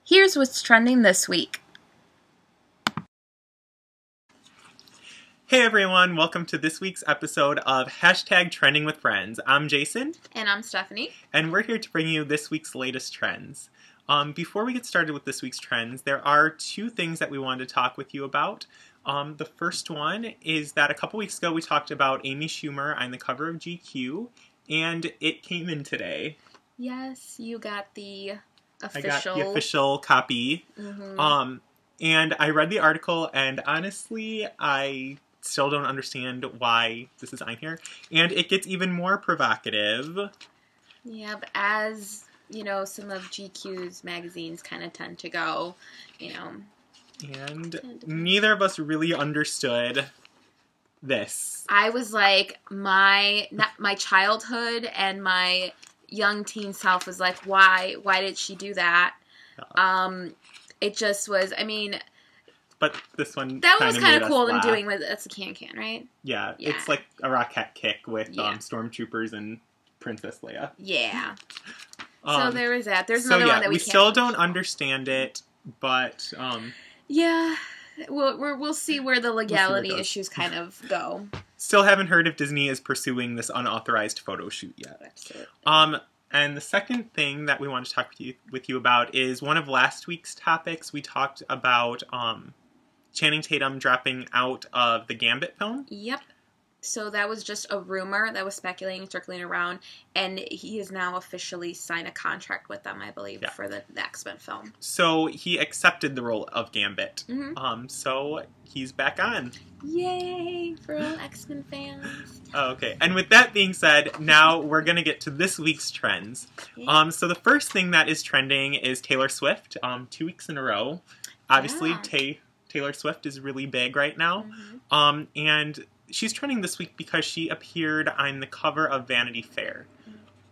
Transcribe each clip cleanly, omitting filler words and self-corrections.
Here's what's trending this week. Hey everyone, welcome to this week's episode of Hashtag Trending with Friends. I'm Jason. And I'm Stephanie. And we're here to bring you this week's latest trends. Before we get started with this week's trends, there are two things that we wanted to talk with you about. The first one is that a couple weeks ago we talked about Amy Schumer on the cover of GQ, and it came in today. Yes, you got the official... I got the official copy. Mm-hmm. And I read the article, and honestly, I still don't understand why this is on here. And it gets even more provocative. Yeah, but as, you know, some of GQ's magazines kind of tend to go, you know. And neither of us really understood this. I was like, my childhood and my young teen self was like, why did she do that? It just was, I mean... But this one that was kind of cool them doing with It's a Can, right? Yeah, it's like a Rockette kick with Stormtroopers and Princess Leia. Yeah. So there was that. There's another one that we still don't understand it, but... yeah, we'll see where the legality issues kind of go. Still haven't heard if Disney is pursuing this unauthorized photo shoot yet. Absolutely. And the second thing that we want to talk with you about is one of last week's topics. We talked about Channing Tatum dropping out of the Gambit film. Yep. So that was just a rumor that was speculating, circulating around, and he has now officially signed a contract with them, I believe, for the X-Men film. So he accepted the role of Gambit. Mm-hmm. So he's back on. Yay for all X-Men fans. Okay, and with that being said, now we're going to get to this week's trends. Yeah. So the first thing that is trending is Taylor Swift, 2 weeks in a row. Obviously, Taylor Swift is really big right now. Mm-hmm. And she's trending this week because she appeared on the cover of Vanity Fair.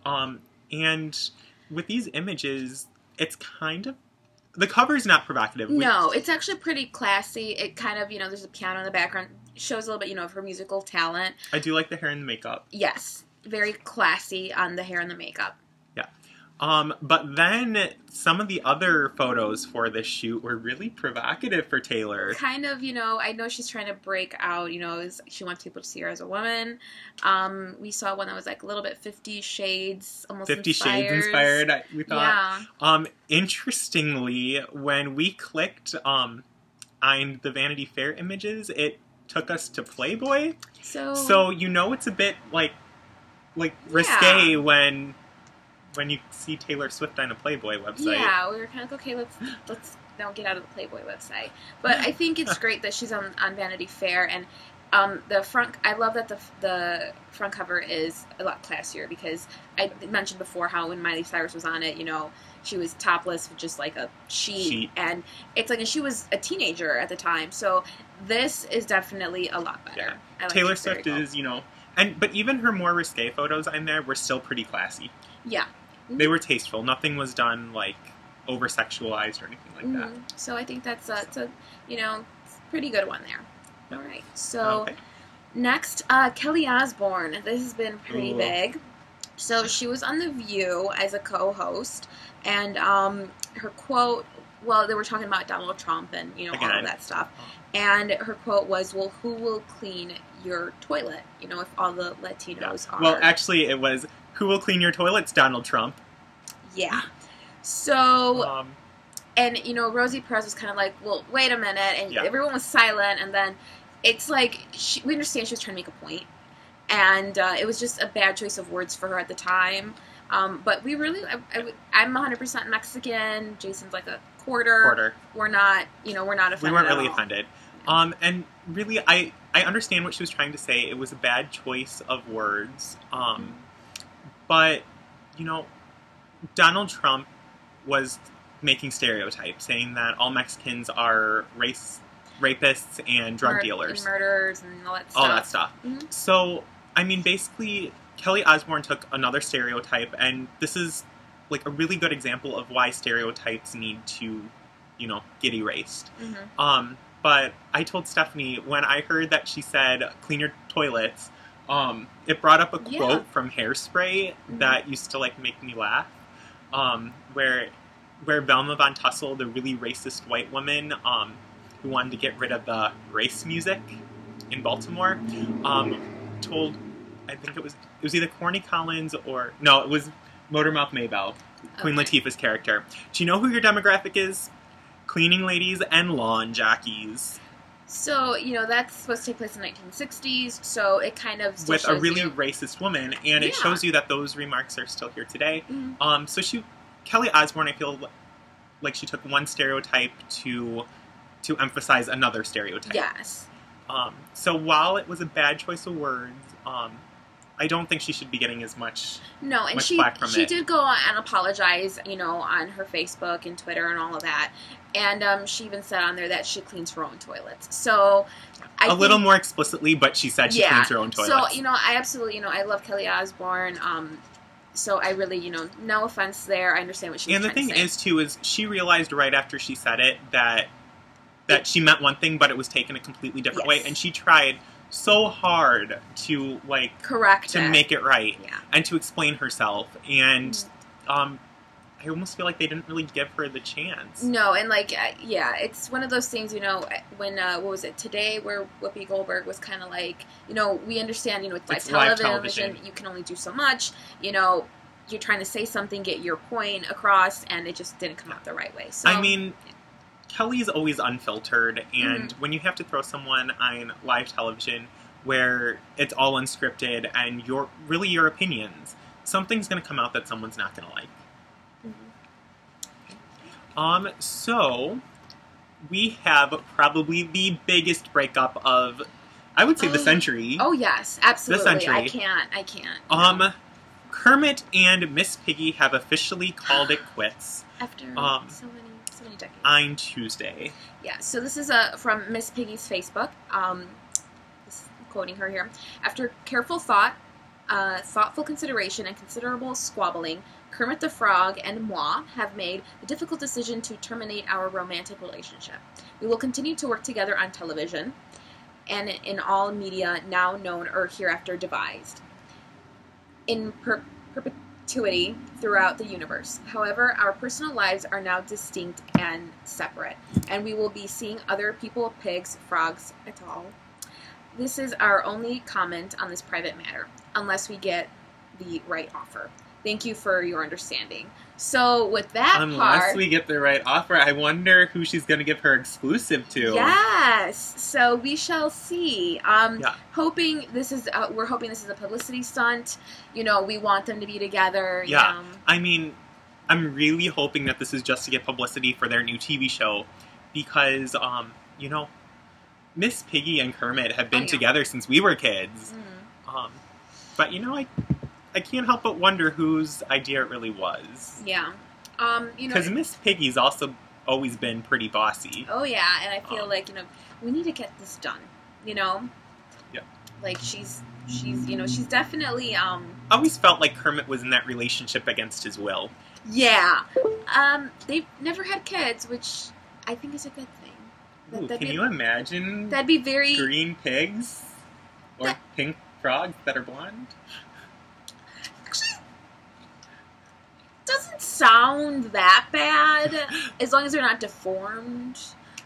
And with these images, it's kind of... The cover's not provocative. No, it's actually pretty classy. It kind of, you know, there's a piano in the background. It shows a little bit, you know, of her musical talent. I do like the hair and the makeup. Yes. Very classy on the hair and the makeup. Yeah. But then some of the other photos for this shoot were really provocative for Taylor. Kind of, you know, I know she's trying to break out, you know, she wants people to see her as a woman. We saw one that was like a little bit 50 Shades, almost 50 Shades inspired, we thought. Yeah. Interestingly, when we clicked on the Vanity Fair images, it took us to Playboy. So you know it's a bit like risque when you see Taylor Swift on a Playboy website. Yeah, we were kind of like, okay, let's now get out of the Playboy website. But I think it's great that she's on Vanity Fair, and the front. I love that the front cover is a lot classier, because I mentioned before how when Miley Cyrus was on it, you know, she was topless with just like a sheet. And it's like, and she was a teenager at the time, so this is definitely a lot better. Yeah. I like Taylor Swift is, you know, but even her more risque photos on there were still pretty classy. Yeah. They were tasteful. Nothing was done, like, over-sexualized or anything like that. So I think that's a you know, pretty good one there. All right. So next, Kelly Osbourne. This has been pretty big. So she was on The View as a co-host, and her quote, well, they were talking about Donald Trump and, you know, all of that stuff. And her quote was, well, who will clean your toilet? You know, if all the Latinos are... Well, actually, it was... Who will clean your toilets, Donald Trump? Yeah. So, and, you know, Rosie Perez was kind of like, well, wait a minute, and everyone was silent, and then it's like, we understand she was trying to make a point, and it was just a bad choice of words for her at the time, But we really, I'm 100% Mexican. Jason's like a quarter. We're not, we're not offended. We weren't really offended. And really, I understand what she was trying to say. It was a bad choice of words. But, Donald Trump was making stereotypes, saying that all Mexicans are rapists and drug dealers. And murderers and all that stuff. Mm-hmm. So, I mean, basically, Kelly Osbourne took another stereotype, and this is, like, a really good example of why stereotypes need to, get erased. Mm-hmm. But I told Stephanie, when I heard that she said, clean your toilets, it brought up a quote from Hairspray that used to, like, make me laugh, where Velma Von Tussle, the really racist white woman, who wanted to get rid of the race music in Baltimore, told, I think it was either Corny Collins no, it was Motormouth Maybelle, Queen Latifah's character. Do you know who your demographic is? Cleaning ladies and lawn jockeys. So, that's supposed to take place in the 1960s, so it kind of still with a really racist woman, and it shows you that those remarks are still here today. Mm-hmm. So Kelly Osbourne, I feel like she took one stereotype to emphasize another stereotype. Yes. So while it was a bad choice of words, I don't think she should be getting as much flack from it. She did go and apologize, on her Facebook and Twitter and all of that. And she even said on there that she cleans her own toilets. So I think, little more explicitly, but she said she cleans her own toilets. So, I absolutely, I love Kelly Osbourne. So I really, no offense there. I understand what she was trying to say. And the thing is, too, is she realized right after she said it that she meant one thing, but it was taken a completely different way. And she tried so hard to, like... correct to make it right. Yeah. And to explain herself. And, I almost feel like they didn't really give her the chance. No, and it's one of those things, when, what was it, Today, where Whoopi Goldberg was kind of like, we understand, it's live television, you can only do so much, you're trying to say something, get your point across, and it just didn't come out the right way. So, I mean, Kelly's always unfiltered, and when you have to throw someone on live television where it's all unscripted and your opinions, something's going to come out that someone's not going to like. So, we have probably the biggest breakup of, I would say, the century. Oh, yes, absolutely. The century. I can't. Kermit and Miss Piggy have officially called it quits. After so many decades. On Tuesday. Yeah, so this is from Miss Piggy's Facebook. Quoting her here. After careful thought, thoughtful consideration, and considerable squabbling, Kermit the Frog and moi have made the difficult decision to terminate our romantic relationship. We will continue to work together on television and in all media now known or hereafter devised, in perpetuity throughout the universe. However, our personal lives are now distinct and separate, and we will be seeing other people, pigs, frogs, et al. This is our only comment on this private matter, unless we get the right offer. Thank you for your understanding. So with that Unless we get the right offer, I wonder who she's going to give her exclusive to. Yes. So we shall see. Hoping this is we're hoping this is a publicity stunt. We want them to be together. Yeah. I mean, I'm really hoping that this is just to get publicity for their new TV show, because Miss Piggy and Kermit have been together since we were kids. But I can't help but wonder whose idea it really was. Yeah. Because Miss Piggy's also always been pretty bossy. Oh, yeah. And I feel like, we need to get this done. Yeah. Like, she's definitely, I always felt like Kermit was in that relationship against his will. Yeah. They've never had kids, which I think is a good thing. Ooh, can you imagine? That'd be very... green pigs? Or pink frogs that are blonde? Doesn't sound that bad, as long as they're not deformed.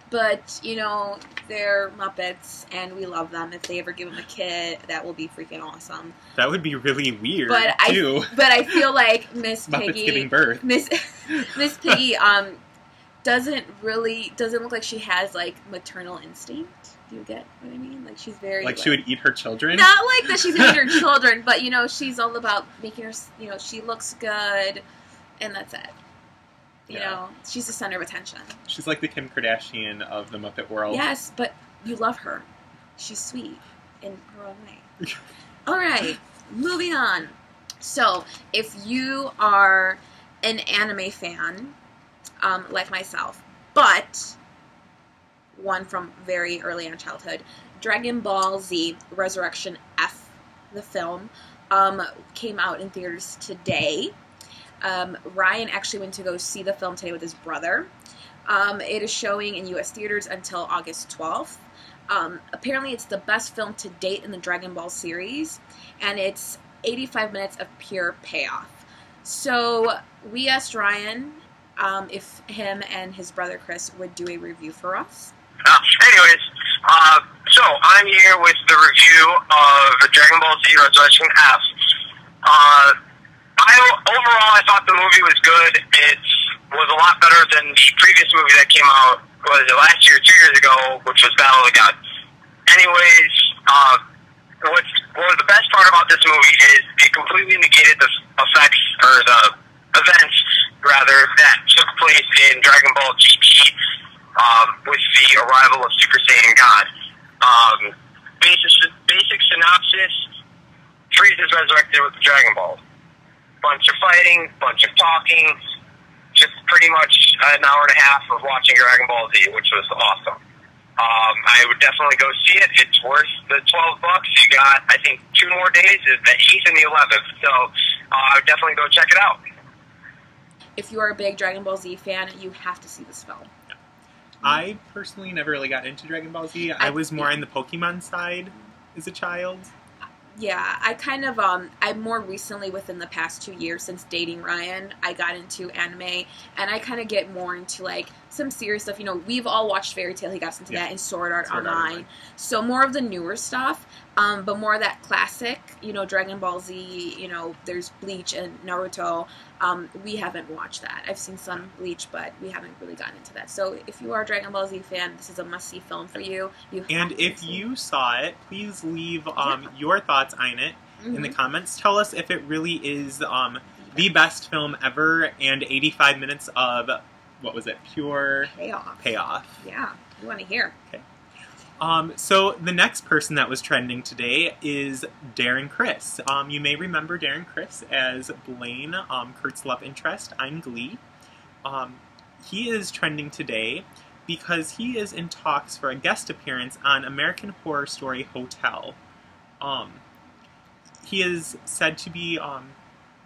But, they're Muppets, and we love them. If they ever give them a kid, that will be freaking awesome. That would be really weird, too. But I feel like Miss Piggy... Muppets giving birth. Miss Piggy, doesn't look like she has, like, maternal instinct. Do you get what I mean? Like, she's very... Like, she would eat her children? Not like that she's eating her children, but, you know, she's all about making her... You know, she looks good, and that's it. You know, she's the center of attention. She's like the Kim Kardashian of the Muppet world. Yes, but you love her. She's sweet in her own way. All right, moving on. So, if you are an anime fan, like myself, but... one from very early in childhood, Dragon Ball Z Resurrection F, the film, came out in theaters today. Ryan actually went to go see the film today with his brother. It is showing in U.S. theaters until August 12th. Apparently it's the best film to date in the Dragon Ball series, and it's 85 minutes of pure payoff. So we asked Ryan if him and his brother Chris would do a review for us. Anyways, so I'm here with the review of Dragon Ball Z Resurrection F. Overall, I thought the movie was good. It was a lot better than the previous movie that came out, was it last year, 2 years ago, which was Battle of the Gods. Anyways, what the best part about this movie is it completely negated the effects, or the events, rather, that took place in Dragon Ball GT, with the arrival of Super Saiyan God. Basic synopsis, Frieza is resurrected with the Dragon Ball. Bunch of fighting, bunch of talking, just pretty much an hour and a half of watching Dragon Ball Z, which was awesome. I would definitely go see it. It's worth the $12. You got, I think, 2 more days, the 8th and the 11th, so I would definitely go check it out. If you are a big Dragon Ball Z fan, you have to see this film. I personally never really got into Dragon Ball Z. I was more on the Pokemon side as a child. Yeah, I kind of, I more recently, within the past 2 years since dating Ryan, I got into anime, and I kind of get more into, like, some serious stuff. You know, we've all watched Fairy Tail, he got us into that, and Sword Art Online. So more of the newer stuff, but more of that classic, you know, Dragon Ball Z, you know, there's Bleach and Naruto. We haven't watched that. I've seen some Bleach, but we haven't really gotten into that. So if you are a Dragon Ball Z fan, this is a must-see film for you. And if you saw it, please leave your thoughts on it in the comments. Tell us if it really is the best film ever, and 85 minutes of, what was it, pure payoff. Yeah, we want to hear. Okay. So the next person that was trending today is Darren Criss. You may remember Darren Criss as Blaine, Kurt's love interest on Glee. He is trending today because he is in talks for a guest appearance on American Horror Story Hotel. He is said to be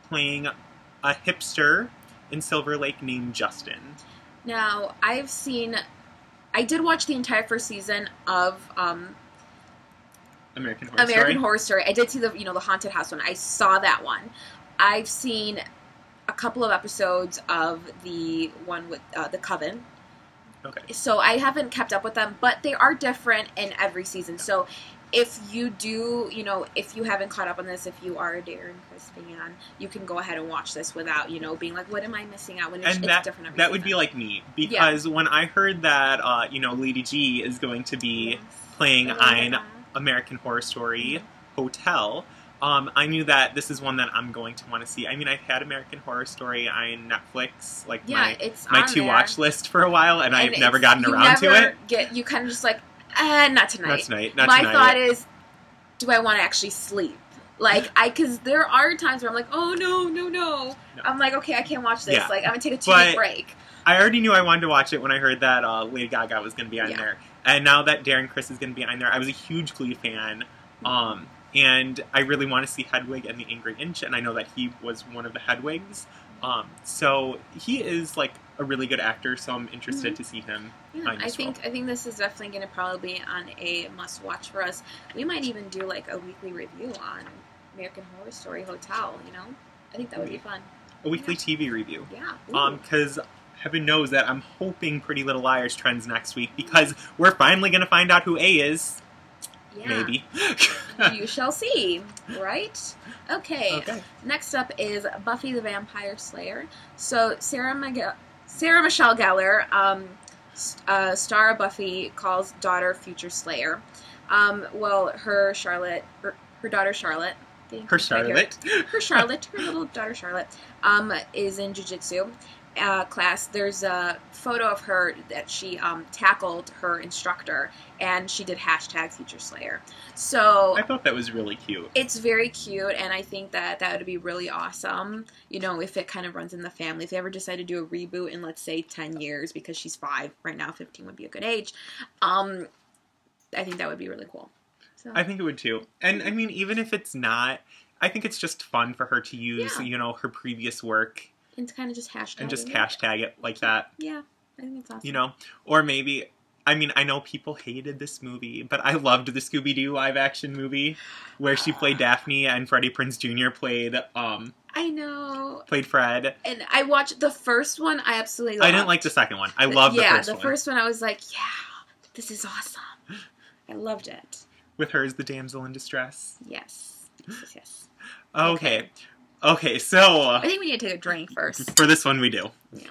playing a hipster in Silver Lake named Justin. Now, I did watch the entire first season of American Horror Story. I did see the haunted house one. I saw that one. I've seen a couple of episodes of the one with the Coven. Okay. So I haven't kept up with them, but they are different in every season. So if you do, if you haven't caught up on this, if you are a Darren Criss fan, you can go ahead and watch this without, being like, what am I missing out? When it's different every season. That would be like me, because when I heard that, Lady G is going to be playing on American Horror Story Hotel, I knew that this is one that I'm going to want to see. I mean, I've had American Horror Story on Netflix, like my to-watch list for a while, and I've never gotten around to it. You kind of just like, not tonight. Not tonight. My thought is, do I want to actually sleep? Like, because there are times where I'm like, oh, no. I'm like, okay, I can't watch this. Yeah. Like, I'm going to take a 2-week break. I already knew I wanted to watch it when I heard that Lady Gaga was going to be on there. And now that Darren Criss is going to be on there, I was a huge Glee fan. And I really want to see Hedwig and the Angry Inch, and I know that he was one of the Hedwigs. So he is like a really good actor, so I'm interested to see him. Yeah, I think this is definitely going to probably be on a must-watch for us. We might even do like a weekly review on American Horror Story Hotel. I think that would be fun. A weekly TV review. Yeah. Because heaven knows that I'm hoping Pretty Little Liars trends next week, because we're finally going to find out who A is. Yeah. Maybe. You shall see, right? Okay. Next up is Buffy the Vampire Slayer. So Sarah Michelle Gellar star of Buffy calls daughter Future Slayer. Well, her daughter Charlotte. Her Charlotte. Her little daughter Charlotte, is in jiu-jitsu class. There's a photo of her that she tackled her instructor, and she did #Future Slayer. So I thought that was really cute. It's very cute, and I think that would be really awesome, you know, if it kind of runs in the family. If they ever decide to do a reboot in, let's say, 10 years, because she's 5 right now, 15 would be a good age, I think that would be really cool. So. I think it would too. And I mean, even if it's not, I think it's just fun for her to use, you know, her previous work. And to kind of just hashtag and just hashtag it like that. Yeah, I think it's awesome. You know, or maybe, I mean, I know people hated this movie, but I loved the Scooby-Doo live-action movie where she played Daphne and Freddie Prinze Jr. played, I know. Played Fred. And I watched the first one, I absolutely loved. I didn't like the second one. I loved the first one. Yeah, the first one I was like, yeah, this is awesome. I loved it. With her as the damsel in distress. Yes. Yes. Okay, so... I think we need to take a drink first. For this one, we do. Yeah.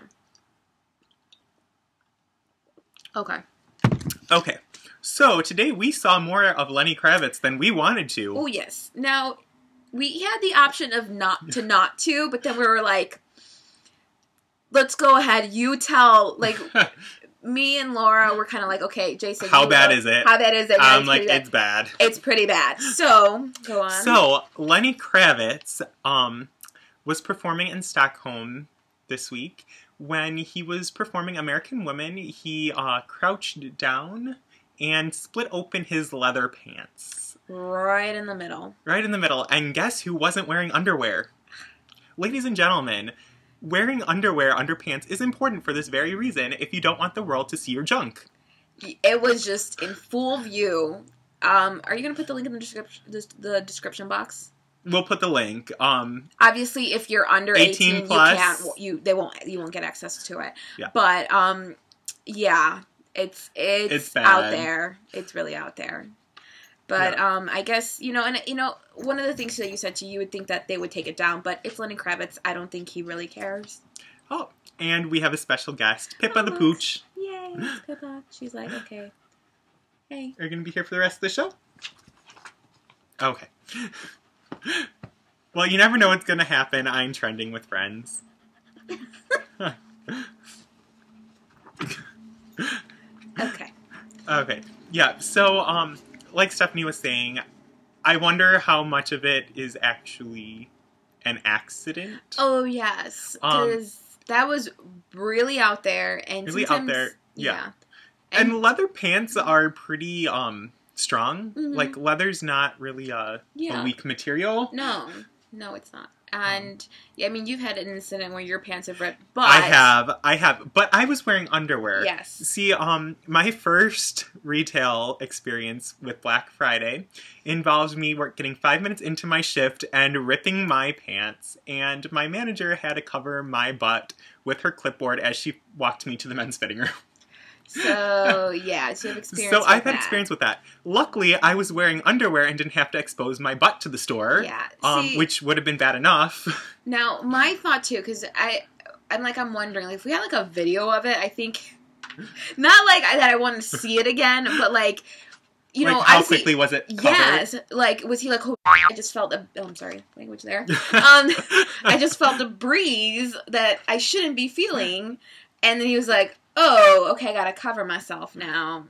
Okay. Okay. So, today we saw more of Lenny Kravitz than we wanted to. Oh, yes. Now, we had the option of not to, but then we were like, let's go ahead. You tell, like... Me and Laura were kind of like, okay, Jason. How bad is it? How bad is it? I'm like, it's bad. It's pretty bad. So, go on. So, Lenny Kravitz was performing in Stockholm this week. When he was performing American Woman, he crouched down and split open his leather pants. Right in the middle. Right in the middle. And guess who wasn't wearing underwear? Ladies and gentlemen, wearing underwear under pants is important for this very reason if you don't want the world to see your junk. It was just in full view. Are you going to put the link in the description box? We'll put the link. Obviously, if you're under 18 plus, you won't get access to it. Yeah. But yeah, it's bad. out there. It's really out there. But I guess, one of the things that you said you would think that they would take it down, but it's Lenny Kravitz. I don't think he really cares. Oh, and we have a special guest, Pippa the Pooch. Yay, it's Pippa. She's like, okay. Hey. Are you going to be here for the rest of the show? Okay. Well, you never know what's going to happen. I'm trending with friends. Okay. Okay. Yeah, so, like Stephanie was saying, I wonder how much of it is actually an accident. Oh, yes. Because that was really out there. And really out there, yeah. And leather pants are pretty strong. Mm-hmm. Like, leather's not really a weak material. No, it's not. And, I mean, you've had an incident where your pants have ripped, but... I have. But I was wearing underwear. Yes. See, my first retail experience with Black Friday involved me getting 5 minutes into my shift and ripping my pants, and my manager had to cover my butt with her clipboard as she walked me to the men's fitting room. So, yeah, so you have experience with I've had experience with that. Luckily, I was wearing underwear and didn't have to expose my butt to the store. Yeah. Which would have been bad enough. Now, my thought, too, because I'm wondering, like, if we had, like, a video of it, I think, not, like, that I want to see it again, but, like, how quickly was it covered? Yes. Like, was he like, oh, I just felt I'm sorry, language there. I just felt a breeze that I shouldn't be feeling. And then he was like, oh, okay, I gotta cover myself now.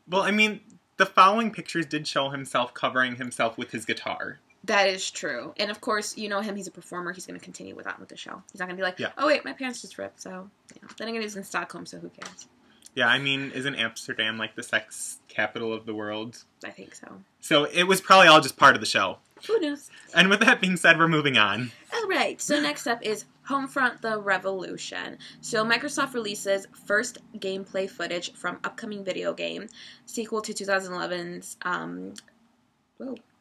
Well, I mean, the following pictures did show himself covering himself with his guitar. That is true. And of course, you know him, he's a performer, he's gonna continue with the show. He's not gonna be like, oh wait, my pants just ripped, so, Then again, he's in Stockholm, so who cares? Yeah, I mean, isn't Amsterdam like the sex capital of the world? I think so. So it was probably all just part of the show. Who knows? And with that being said, we're moving on. Alright, so next up is Homefront: The Revolution. So Microsoft releases first gameplay footage from upcoming video game, sequel to 2011's,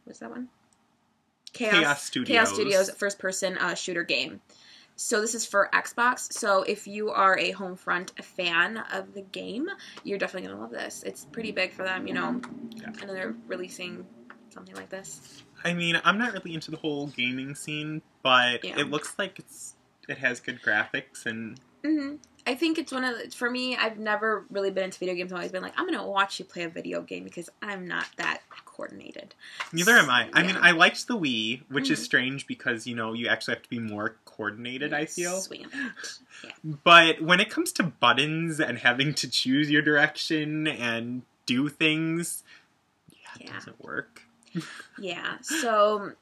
what's that one? Chaos Studios first-person shooter game. So this is for Xbox. So if you are a Homefront fan of the game, you're definitely going to love this. It's pretty big for them, Yeah. And they're releasing something like this. I mean, I'm not really into the whole gaming scene, but it looks like it has good graphics and... Mm-hmm. I think it's one of the, for me, I've never really been into video games. I've always been like, I'm going to watch you play a video game because I'm not that coordinated. Neither am I. I mean, I liked the Wii, which is strange because, you know, you actually have to be more coordinated, I feel. Sweet. Yeah. But when it comes to buttons and having to choose your direction and do things, it doesn't work. Yeah. So,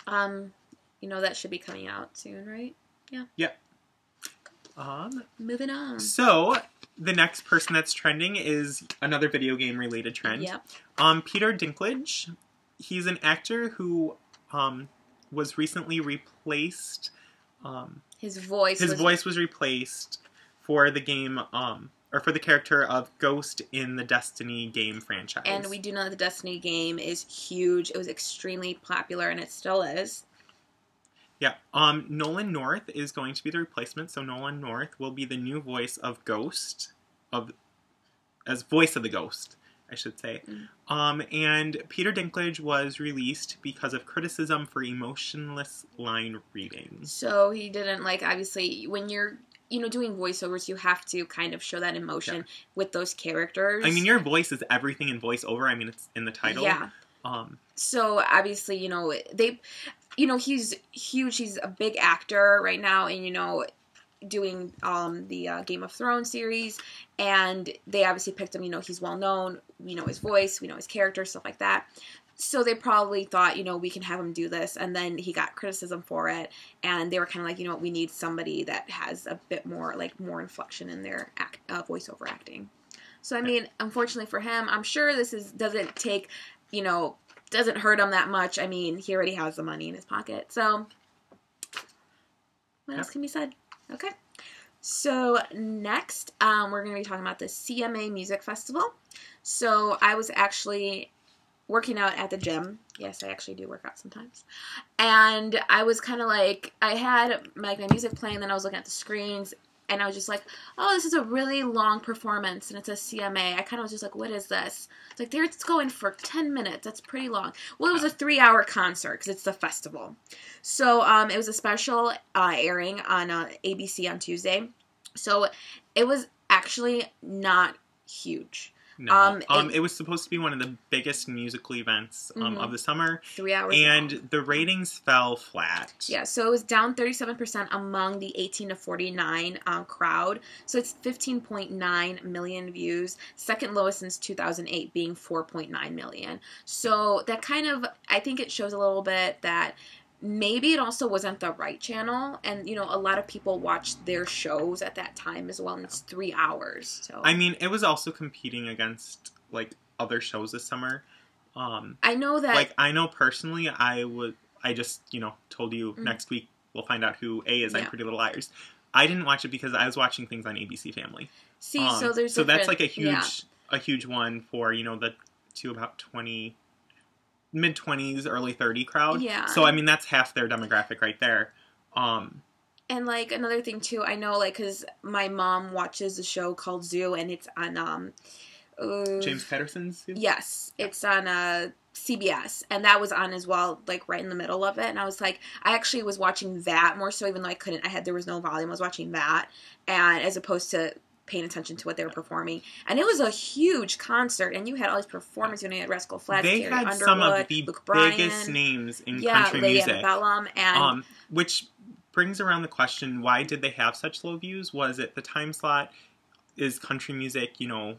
you know, that should be coming out soon, right? Yeah. Yep. Moving on. So, the next person that's trending is another video game related trend. Yep. Peter Dinklage. He's an actor who was recently replaced. His voice was replaced for the game, or for the character of Ghost in the Destiny game franchise. And we do know that the Destiny game is huge. It was extremely popular, and it still is. Yeah. Nolan North is going to be the replacement, so Nolan North will be the new voice of Ghost, as voice of the Ghost, I should say. And Peter Dinklage was released because of criticism for emotionless line reading. So he didn't, like, obviously, when you're, you know, doing voiceovers, you have to kind of show that emotion with those characters. I mean, your voice is everything in voiceover. I mean, it's in the title. Yeah. So, obviously, you know, you know, he's huge. He's a big actor right now, and, you know, doing the Game of Thrones series, and they obviously picked him. You know, he's well known. We know his voice. We know his character, stuff like that. So they probably thought, you know, we can have him do this, and then he got criticism for it, and they were kind of like, you know what, we need somebody that has a bit more, like, more inflection in their voiceover acting. So, I mean, unfortunately for him, I'm sure this doesn't take, you know, doesn't hurt him that much. I mean, he already has the money in his pocket. So, what else can be said? Okay. So, next, we're going to be talking about the CMA Music Festival. So, I was actually working out at the gym. Yes, I actually do work out sometimes. And I was kind of like, I had my music playing, then I was looking at the screens, and I was just like, oh, this is a really long performance, and it's a CMA. I kind of was just like, what is this? It's like, it's going for 10 minutes. That's pretty long. Well, it was a 3-hour concert, because it's the festival. So, it was a special airing on ABC on Tuesday. So, it was actually not huge. No. It was supposed to be one of the biggest musical events of the summer. 3 hours And long. the ratings fell flat. Yeah, so it was down 37% among the 18 to 49 crowd. So it's 15.9 million views. Second lowest since 2008 being 4.9 million. So that kind of, I think it shows a little bit that maybe it also wasn't the right channel, and, you know, a lot of people watched their shows at that time as well, and it's 3 hours. So I mean, it was also competing against, like, other shows this summer. I know that... Like, I know personally, I just, you know, told you next week we'll find out who A is on Pretty Little Liars. I didn't watch it because I was watching things on ABC Family. See, so there's so that's, like, a huge one for, you know, the to about 20... mid-20s, early 30 crowd. Yeah. So, I mean, that's half their demographic right there. And, like, another thing, too, I know, like, because my mom watches a show called Zoo, and it's on, James Patterson's Zoo? Yes. It's on, CBS, and that was on as well, like, right in the middle of it, and I was like, I actually was watching that more so, even though there was no volume, I was watching that, and as opposed to paying attention to what they were performing. And it was a huge concert, and you had all these performers. You know, you had Rascal Flatts, They Carrie had Underwood, some of the Luke Bryan, biggest names in yeah, country Lady music. Antebellum, and which brings around the question, why did they have such low views? Was it the time slot? Is country music, you know,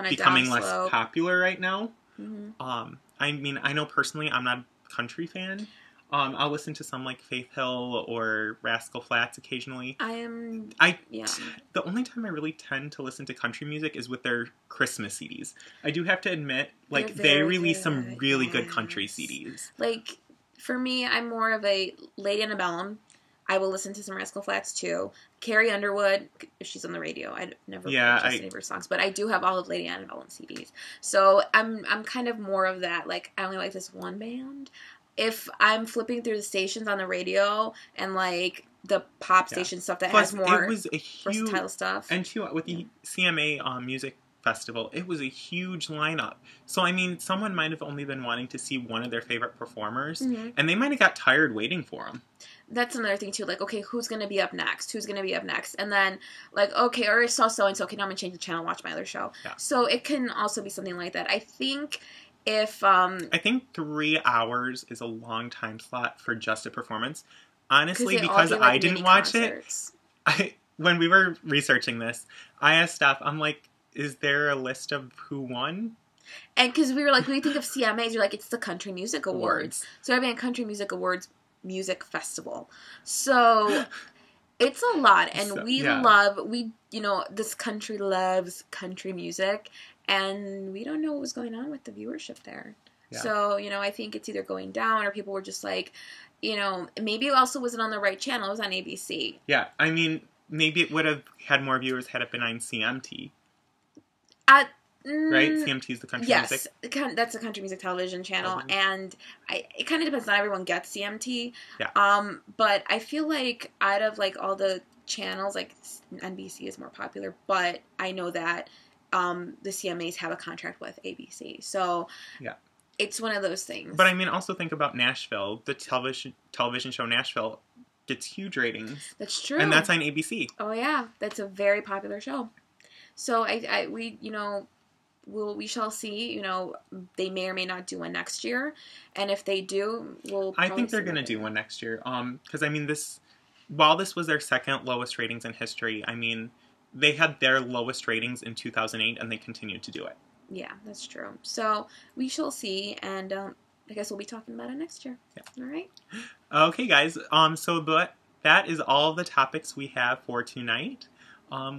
becoming less popular right now? Mm-hmm. I mean, I know personally I'm not a country fan. I'll listen to some like Faith Hill or Rascal Flatts occasionally. The only time I really tend to listen to country music is with their Christmas CDs. I do have to admit, like, they release some really good country CDs. Like, for me, I'm more of a Lady Antebellum. I will listen to some Rascal Flatts too. Carrie Underwood, if she's on the radio, I've never purchased any of her songs, but I do have all of Lady Antebellum CDs. So I'm kind of more of that. Like, I only like this one band. If I'm flipping through the stations on the radio and, like, the pop station stuff that has more it was a huge, versatile stuff. And too, with the CMA Music Festival, it was a huge lineup. So, I mean, someone might have only been wanting to see one of their favorite performers, and they might have got tired waiting for them. That's another thing, too. Like, okay, who's going to be up next? Who's going to be up next? And then, like, okay, I already saw so-and-so. Okay, now I'm going to change the channel and watch my other show. Yeah. So it can also be something like that. I think if... I think 3 hours is a long time slot for just a performance. Honestly, because I didn't watch it, when we were researching this, I asked Steph, I'm like, is there a list of who won? And because we were like, when you think of CMAs, you're like, it's the Country Music Awards. So they're having a Country Music Awards music festival. So it's a lot. And this country loves country music. And we don't know what was going on with the viewership there. Yeah. So, I think it's either going down or people were just like, maybe it also wasn't on the right channel. It was on ABC. Yeah, I mean, maybe it would have had more viewers had it been on CMT. Right? CMT is the country music? Yes, that's the country music television channel, and it kind of depends. Not everyone gets CMT. Yeah. But I feel like out of, like, all the channels, like, NBC is more popular, but I know that the CMAs have a contract with ABC. So, yeah. It's one of those things. But, I mean, also think about Nashville. The television show Nashville gets huge ratings. That's true. And that's on ABC. Oh, yeah. That's a very popular show. So, we shall see. They may or may not do one next year. And if they do, I think they're going to do one next year. Because, I mean, while this was their second lowest ratings in history, I mean, they had their lowest ratings in 2008, and they continued to do it. Yeah, that's true. So, we shall see, and I guess we'll be talking about it next year. Yeah. All right? Okay, guys. So that is all the topics we have for tonight.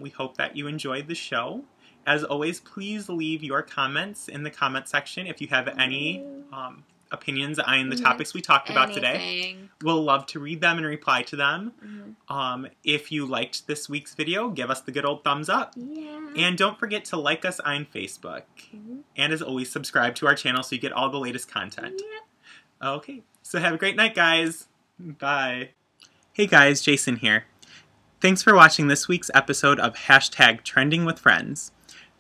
We hope that you enjoyed the show. As always, please leave your comments in the comment section if you have any opinions on the topics we talked about today. We'll love to read them and reply to them. If you liked this week's video, give us the good old thumbs up. Yeah. And don't forget to like us on Facebook. And as always, subscribe to our channel so you get all the latest content. Yeah. Okay, so have a great night, guys. Bye. Hey guys, Jason here. Thanks for watching this week's episode of #TrendingWithFriends.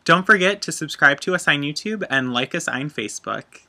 Don't forget to subscribe to us on YouTube and like us on Facebook.